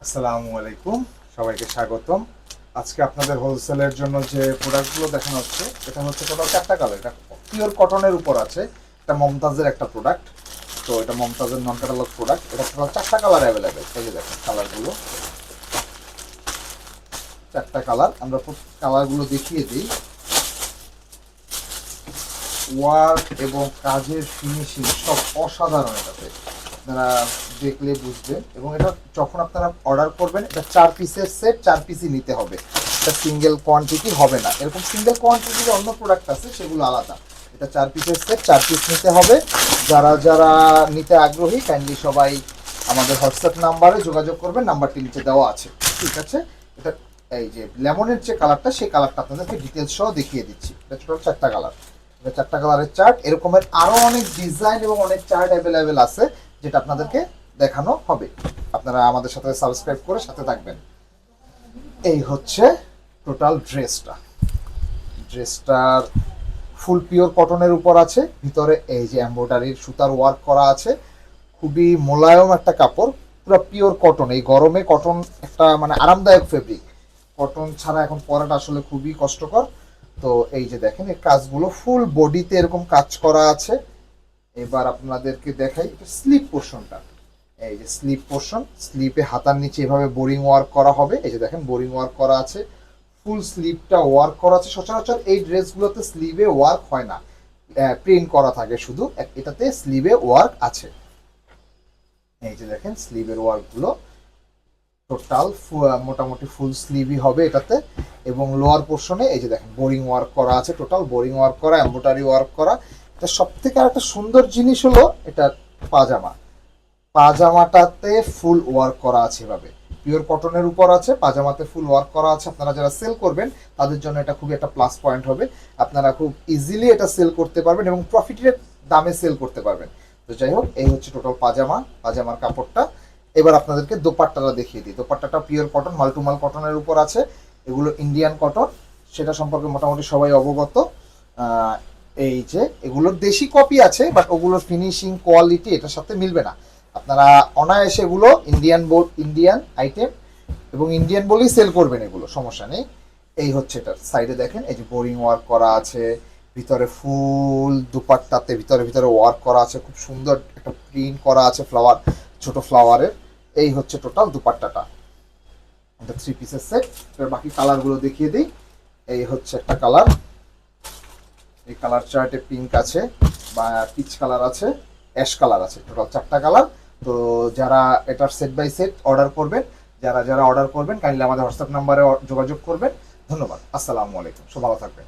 আসসালামু আলাইকুম, সবাইকে স্বাগতম। আজকে আপনাদের হোলসেলের জন্য যে প্রোডাক্টগুলো দেখানো হচ্ছে, এটা হচ্ছে টোটাল 4টা কালার। এটা পিওর কটনের উপর আছে। এটা মমতাজের একটা প্রোডাক্ট। তো এটা মমতাজের নন ক্যাটালগ প্রোডাক্ট। এটা টোটাল 4টা কালার অ্যাভেলেবেল। এই যে দেখেন কালারগুলো, 4টা কালার। আমরা কালারগুলো দেখিয়ে দিই। ওয়ার্ক এবং কাজের ফিনিশিং সব অসাধারণ এটাতে। আপনারা দেখলে বুঝবেন। এবং এটা যখন আপনারা অর্ডার করবেন, এটা 4 পিসের সেট, 4 পিসই নিতে হবে। এটা সিঙ্গেল কোয়ান্টিটি হবে না। এরকম সিঙ্গেল কোয়ান্টিটির অন্য প্রোডাক্ট আছে, সেগুলো আলাদা। এটা 4 পিসের সেট, 4 পিস নিতে হবে। যারা যারা নিতে আগ্রহী কাইন্ডলি সবাই আমাদের হোয়াটসঅ্যাপ নাম্বারে যোগাযোগ করবেন, নাম্বারটি নিচে দেওয়া আছে। ঠিক আছে। এটা এই যে লেমনের যে কালারটা, সেই কালারটা আপনাদেরকে ডিটেলস সহ দেখিয়ে দিচ্ছি। এটা টোটাল 4টা কালার। এটা 4টা কালারের চার্ট। এরকমের আরও অনেক ডিজাইন এবং অনেক চার্ট অ্যাভেলেবেল আছে, যেটা আপনাদেরকে দেখানো হবে। আপনারা আমাদের সাথে সাবস্ক্রাইব করে সাথে থাকবেন। এই হচ্ছে টোটাল ড্রেসটার ফুল পিওর কটনের উপর আছে। ভিতরে এই যে এমব্রয়ডারির সুতার ওয়ার্ক করা আছে। খুবই মোলায়ম একটা কাপড়, পুরো পিওর কটন। এই গরমে কটন একটা মানে আরামদায়ক ফেব্রিক। কটন ছাড়া এখন পরাটা আসলে খুবই কষ্টকর। তো এই যে দেখেন, এই কাজগুলো ফুল বডিতে এরকম কাজ করা আছে। এবার আপনাদেরকে দেখাই স্লিপ পোর্শনটা। এই যে স্লিপ পোর্শন, স্লিপে হাতার নিচে এভাবে বোরিং ওয়ার্ক করা হবে। এই যে দেখেন বোরিং ওয়ার্ক করা আছে, ফুল স্লিভটা ওয়ার্ক করা আছে। সচরাচর এই ড্রেসগুলোতে স্লিভে ওয়ার্ক হয় না, প্রিন্ট করা থাকে শুধু। এটাতে স্লিভে ওয়ার্ক আছে। এই যে দেখেন স্লিভের ওয়ার্কগুলো টোটাল মোটামুটি ফুল স্লিভই হবে এটাতে। এবং লোয়ার পোর্শনে এই যে দেখেন বোরিং ওয়ার্ক করা আছে, টোটাল বোরিং ওয়ার্ক করা, এমব্রয়ডারি ওয়ার্ক করা। এটা সব থেকে আর একটা সুন্দর জিনিস হলো এটা পাজামা। পাজামাটাতে ফুল ওয়ার্ক করা আছে এভাবে, পিওর কটনের উপর আছে, পাজামাতে ফুল ওয়ার্ক করা আছে। আপনারা যারা সেল করবেন তাদের জন্য এটা খুবই একটা প্লাস পয়েন্ট হবে। আপনারা খুব ইজিলি এটা সেল করতে পারবেন এবং প্রফিটের দামে সেল করতে পারবেন। তো যাই হোক, এই হচ্ছে টোটাল পাজামার কাপড়টা। এবার আপনাদেরকে দোপাট্টাটা দেখিয়ে দিই। দোপাট্টাটা পিওর কটন, মাল্টুমাল কটনের উপর আছে। এগুলো ইন্ডিয়ান কটন, সেটা সম্পর্কে মোটামুটি সবাই অবগত। এই যে এগুলোর দেশি কপি আছে, বাট ওগুলোর ফিনিশিং কোয়ালিটি এটার সাথে মিলবে না। আপনারা অনায়াসে এগুলো ইন্ডিয়ান আইটেম এবং ইন্ডিয়ান বলেই সেল করবেন, এগুলো সমস্যা নেই। এই হচ্ছে এটার সাইডে দেখেন, এই যে বোরিং ওয়ার্ক করা আছে। ভিতরে ফুল দুপাট্টাতে ভিতরে ভিতরে ওয়ার্ক করা আছে, খুব সুন্দর একটা প্রিন্ট করা আছে ফ্লাওয়ার, ছোট ফ্লাওয়ারের। এই হচ্ছে টোটাল দুপাট্টাটা। এটা 3 পিসের সেট। এবার বাকি কালারগুলো দেখিয়ে দিই। এই হচ্ছে একটা কালার, এই কালার চার্টে পিঙ্ক আছে, বা পিচ কালার আছে, অ্যাশ কালার আছে। টোটাল 4টা কালার। তো যারা এটার সেট বাই সেট অর্ডার করবেন, যারা যারা অর্ডার করবেন কাইন্ডলি আমাদের হোয়াটসঅ্যাপ নাম্বারে যোগাযোগ করবেন। ধন্যবাদ। আসসালামু আলাইকুম, সব ভালো থাকবেন।